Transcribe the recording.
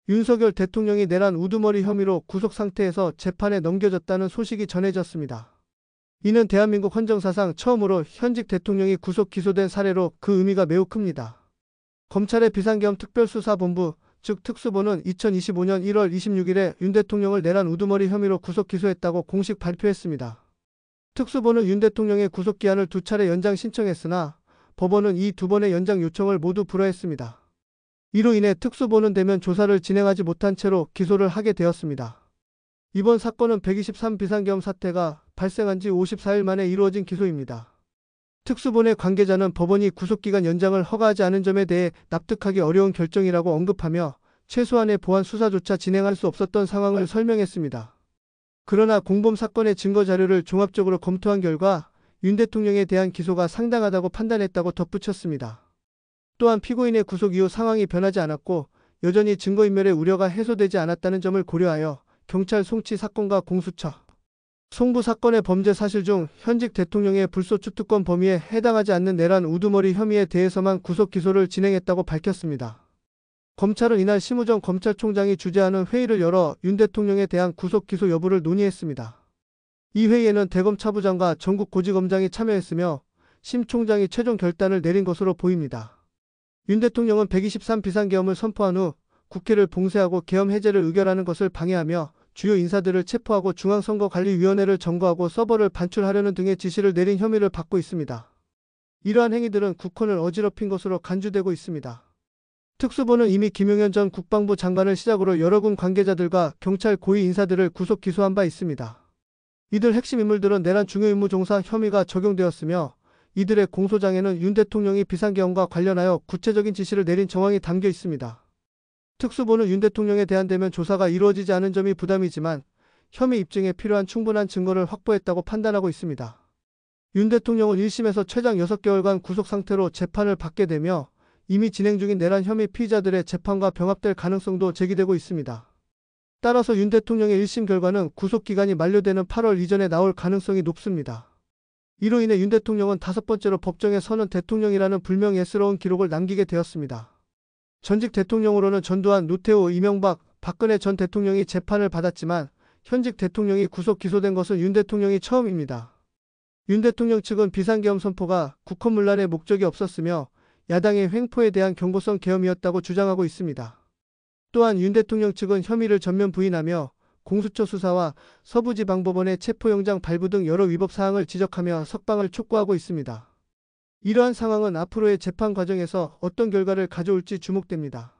윤석열 대통령이 내란 우두머리 혐의로 구속 상태에서 재판에 넘겨졌다는 소식이 전해졌습니다. 이는 대한민국 헌정사상 처음으로 현직 대통령이 구속 기소된 사례로 그 의미가 매우 큽니다. 검찰의 비상계엄 특별수사본부, 즉 특수본은 2025년 1월 26일에 윤 대통령을 내란 우두머리 혐의로 구속 기소했다고 공식 발표했습니다. 특수본은 윤 대통령의 구속기한을 2차례 연장 신청했으나 법원은 이 2번의 연장 요청을 모두 불허했습니다. 이로 인해 특수본은 대면 조사를 진행하지 못한 채로 기소를 하게 되었습니다. 이번 사건은 123 비상계엄 사태가 발생한 지 54일 만에 이루어진 기소입니다. 특수본의 관계자는 법원이 구속기간 연장을 허가하지 않은 점에 대해 납득하기 어려운 결정이라고 언급하며 최소한의 보안 수사조차 진행할 수 없었던 상황을 설명했습니다. 그러나 공범 사건의 증거 자료를 종합적으로 검토한 결과 윤 대통령에 대한 기소가 상당하다고 판단했다고 덧붙였습니다. 또한 피고인의 구속 이후 상황이 변하지 않았고 여전히 증거인멸의 우려가 해소되지 않았다는 점을 고려하여 경찰 송치 사건과 공수처 송부 사건의 범죄 사실 중 현직 대통령의 불소추 특권 범위에 해당하지 않는 내란 우두머리 혐의에 대해서만 구속 기소를 진행했다고 밝혔습니다. 검찰은 이날 심우정 검찰총장이 주재하는 회의를 열어 윤 대통령에 대한 구속 기소 여부를 논의했습니다. 이 회의에는 대검 차부장과 전국 고지검장이 참여했으며 심 총장이 최종 결단을 내린 것으로 보입니다. 윤 대통령은 123 비상계엄을 선포한 후 국회를 봉쇄하고 계엄 해제를 의결하는 것을 방해하며 주요 인사들을 체포하고 중앙선거관리위원회를 점거하고 서버를 반출하려는 등의 지시를 내린 혐의를 받고 있습니다. 이러한 행위들은 국헌을 어지럽힌 것으로 간주되고 있습니다. 특수본은 이미 김용현 전 국방부 장관을 시작으로 여러 군 관계자들과 경찰 고위 인사들을 구속 기소한 바 있습니다. 이들 핵심 인물들은 내란 중요임무 종사 혐의가 적용되었으며 이들의 공소장에는 윤 대통령이 비상계엄과 관련하여 구체적인 지시를 내린 정황이 담겨 있습니다. 특수본은 윤 대통령에 대한 대면 조사가 이루어지지 않은 점이 부담이지만 혐의 입증에 필요한 충분한 증거를 확보했다고 판단하고 있습니다. 윤 대통령은 1심에서 최장 6개월간 구속 상태로 재판을 받게 되며 이미 진행 중인 내란 혐의 피의자들의 재판과 병합될 가능성도 제기되고 있습니다. 따라서 윤 대통령의 1심 결과는 구속기간이 만료되는 8월 이전에 나올 가능성이 높습니다. 이로 인해 윤 대통령은 5번째로 법정에 서는 대통령이라는 불명 예스러운 기록을 남기게 되었습니다. 전직 대통령으로는 전두환, 노태우, 이명박, 박근혜 전 대통령이 재판을 받았지만 현직 대통령이 구속 기소된 것은 윤 대통령이 처음입니다. 윤 대통령 측은 비상계엄 선포가 국헌문란의 목적이 없었으며 야당의 횡포에 대한 경고성 계엄이었다고 주장하고 있습니다. 또한 윤 대통령 측은 혐의를 전면 부인하며 공수처 수사와 서부지방법원의 체포영장 발부 등 여러 위법 사항을 지적하며 석방을 촉구하고 있습니다. 이러한 상황은 앞으로의 재판 과정에서 어떤 결과를 가져올지 주목됩니다.